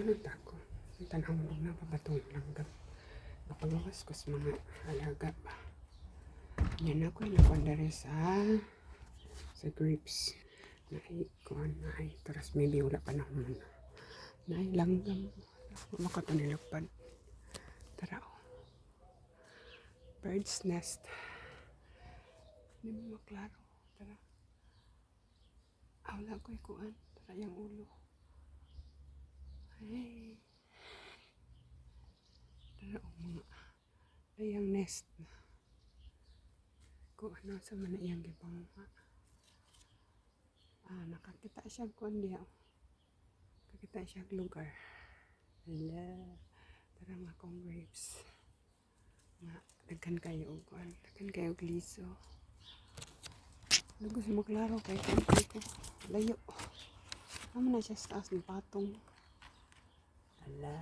Ano tako? Tanaw mo na pabatong langgam. Napagawas ko sa mga alaga ba. Yan ako napandari sa grapes. Naikuan na ay taras maybe wala pa na man. Naay langgam. Makato nilagpan. Tara o. Bird's nest. Hindi mo maklaro. Tara. Wala ko ikuan. Tara yung ulo. Ay. Tara o mga. Ayang nest. Kung ano sa mana iyang gipanguha. Nakakita siya kuan diya. Nakakita siya lugar. Hala. Tara nga akong grapes. Daghan kayo og kuan. Daghan kayo og liso. Lugos mo klaro kay kanto ko. Layo. Amo na siya sa taas ng patong. Hala.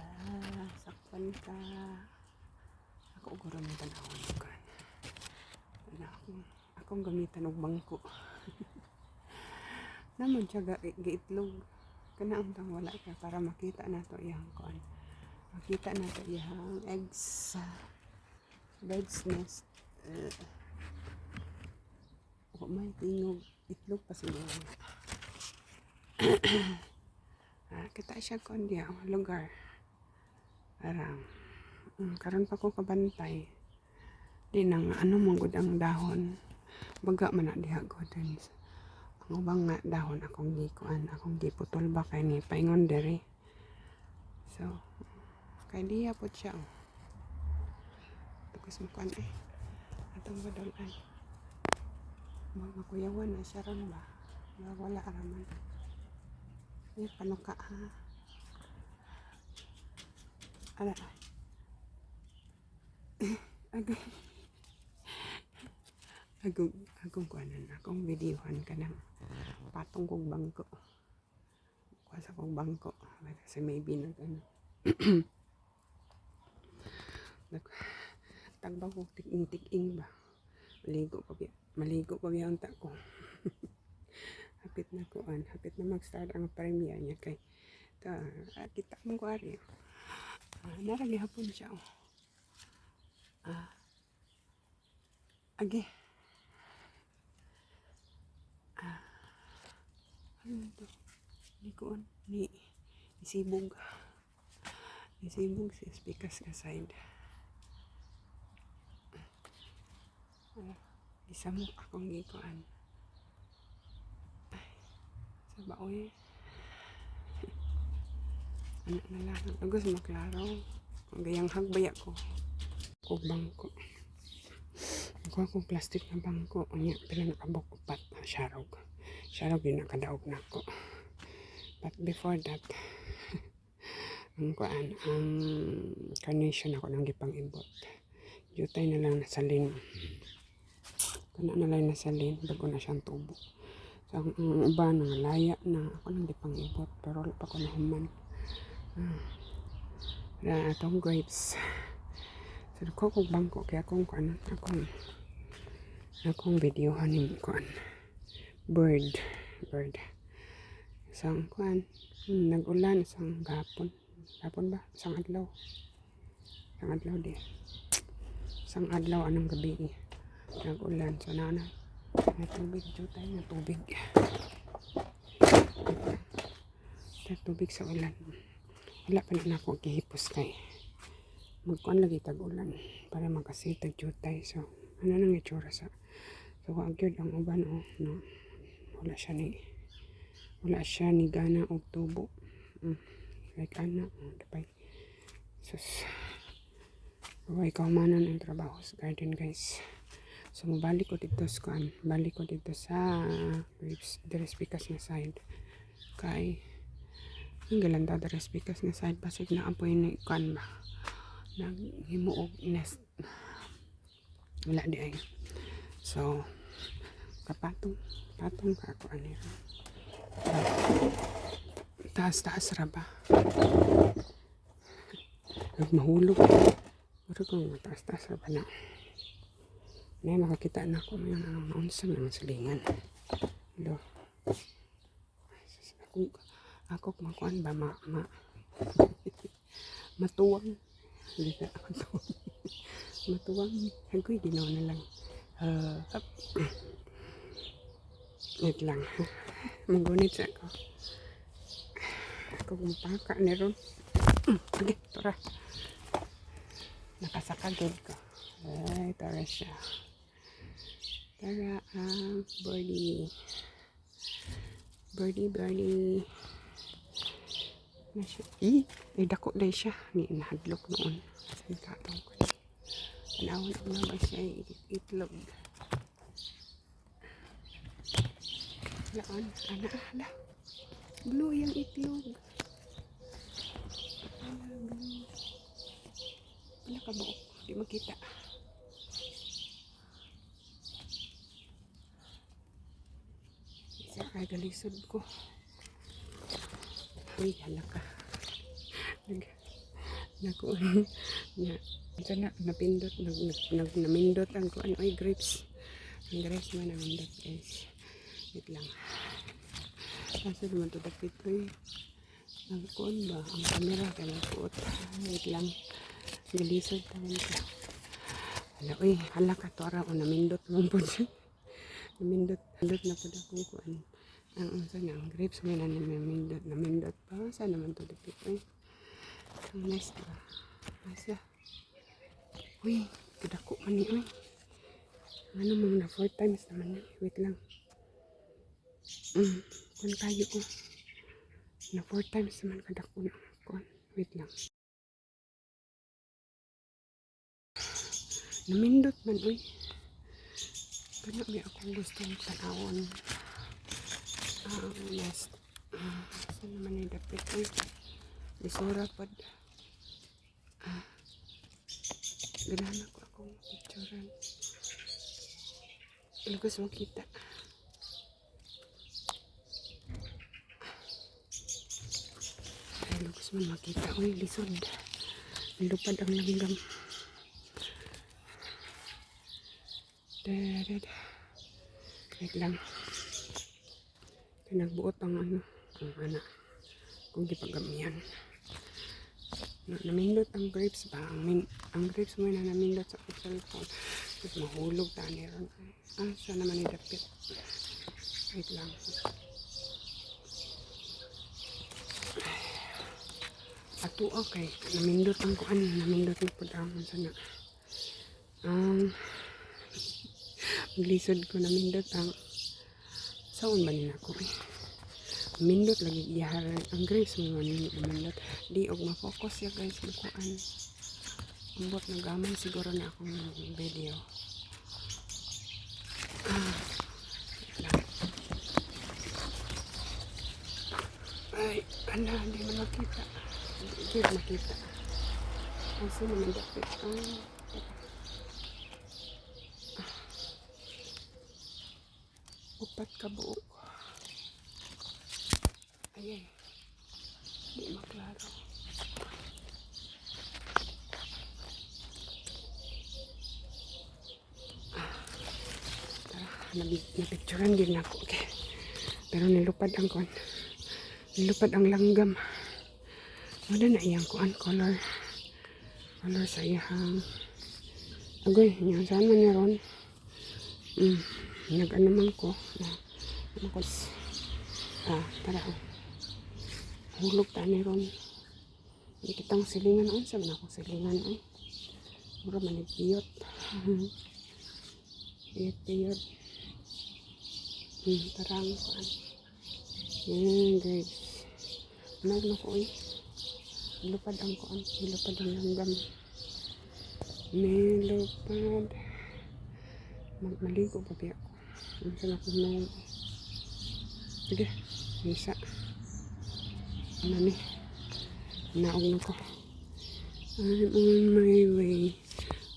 Sakpan ka. Ako uguro ng tanawon kan. Wala akong gamitan og bangko. Naman siya giitlog. Kanaang tang wala ka para makita na to iyang kuan. Makita na to iyang eggs. Bird's nest. May tingog. Itlog pa siguro. Kita siya kuan diya. Lugar. Parang. Karon pa ko kabantay. Di nang ano mong ang dahon. Baga man na diha godin. Ang ubang nga dahon akong gikuan, akong giputol ba kay ni paingon dere. So, kay diya po siya. Tugos mo kuan atong badolan. Mga kuyawan na siya ron ba? Wala araman. Panuka ha. Ala. Agong kuanan, akong videohan ka ng patong kong bangko. Kuwasa kong bangko. Kasi maybe tagbaw ko tik-ing ba. Maligo pa biya unta ko. Hapit na kuan, hapit na mag-start ang premiere niya kay kita mong kuari. Naragi hapon siya. Age. Ano to? Ni kuan ni sibog. Isibog si spikas ka side. Isa mo akong gikuan. Sa baoy. Anak na lang. Agos maklaro. Ang gayang hagbaya ko. Kung bangko. Ako akong plastic na bangko. Unya, pila nakabok upat. Sharog. Sharog din nakadaog na ako. But before that, ang carnation ako nang gipang ibot. Jutay na lang nasalin. Kana na lang nasalin. Bago na siyang tubo. So, ang iba nangalaya na ako nang gipang ibot. Pero wala pa ko nahuman. Atong grapes. So, ko kong bangko. Kaya akong videohan yung kuan. Bird. Isang kuan. Nag-ulan. Isang gapon. Gapon ba? Isang adlaw. Di. Isang adlaw anong gabi. Nag-ulan. So, may tubig. Jutay na tubig. Tubig sa ulan. Wala pa na ako gihipos kay. Magkuan lagi tag-ulan. Para makasitag jutay. So, ano nang itsura sa. So, agyod ang uban no. Wala siya ni gana og tubo. Like dapay. Sus. Huwag kaumanan ang trabaho sa garden guys. So, balik ko dito sa grapes. Deres pikas na side. Kay ang galanda deres pikas na side. Basig na apoy na ikan ba. Naghimuog nest. Wala di ay. So, patong ka ako taas ra ba mahulog pero kung taas ra ba na makakita na ako may naunsa ng silingan hello ako kumakuan ba Matuwang. Hindi ka matuwang. Matuwang. Agoy, ginawa na lang. Up. Wait lang. Magunit sa ako. Ako mapaka ni ron. Sige, tara. Nakasakagod ko. Ay, tara siya. Tara ang birdie. Birdie. Nasya. Ay, dako day siya. Ni nahadlok noon. Kasi katong ko. Tanawin ko na ba siya itlog. Laan, ala. Blue yung itlog. Ala, blue. Wala ka buok. Di makita. Isa kay galisod ko. Uy, hala ka. Nakuha. Ito na, napindot. Namindot ang kuan. Uy, grapes. Ang grapes mo namindot, guys. Wait lang. Kasi naman ito dapit ko eh. Ang kuan ba? Ang camera kaya magpuot. Wait lang. Galisod taman ko. Hala, uy, hala ka to araw. Namindot mong po dyan. Namindot na po akong kuan. Ang sana, ang grapes mo na namindot pa. Saan naman ito dapit ko eh. Ang nice ba? Nice ah. Uy, kadako man ni uy. Ano mo na 4 times naman eh. Wait lang. Kung kayo ko. Na 4 times naman kadako na. Kung, wait lang. Namindot man uy. Kaya may akong gustong tanawon. Nest. Saan naman ay dapit uy. Bisura pod. Ganahan ako akong picturean. Lugos mo kita. Ay, lugos mo makita. Uy, lisod. Lupad ang langgam. Wait lang. Pinagbuot ang ano. Ang anak. Kung gipagamihan. Namindot ang grapes ba? Ang grapes mo na namindot sa cellphone. Tapos mahulog tani ron. Saan naman idapit? Wait lang. Ato okay. Namindot ang kuan. Namindot na po daw. Sana. Lisod ko namindot ang saan ba nila ko eh. Mindot lagi ihar ang grapes mo namindot. Di og ma-focus ya guys mukuan. Ambot na gamay siguro na akong video. Ay, ala, hindi man makita. Hindi makita. Kasi naman dapit. Upat ka buok. Ayan. Hindi maklaro. Napicturean din ako. Okay. Pero nilupad ang kuan. Nilupad ang langgam. Wala na iyang kuan color. Color sa iyang. Agoy, yung saan man na ron. Nag-ano man ko. Tara. Hulog ta ni ron. Hindi kitang silingan. Saan na akong silingan? Mura manipiyot. Piyot. Tarang kuan. Yan guys. Ano ko Nilupad ang kuan. Nilupad ang langgam. Nilupad. Maligo pa biya ko. Saan ako nung. Sige. Isa. Ano ni? Naog na ko. I'm on my way.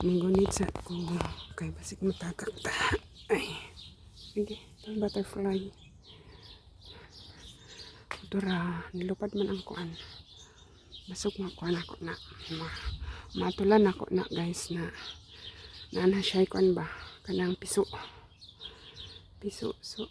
Magunit sa ko. Kay basig matagak ta. Ay. Sige. Itong butterfly. Dura. Nilupad man ang kuan. Basok makuan ako na. Matulan ako na guys na. Na siya kuan ba? Kanang piso. So.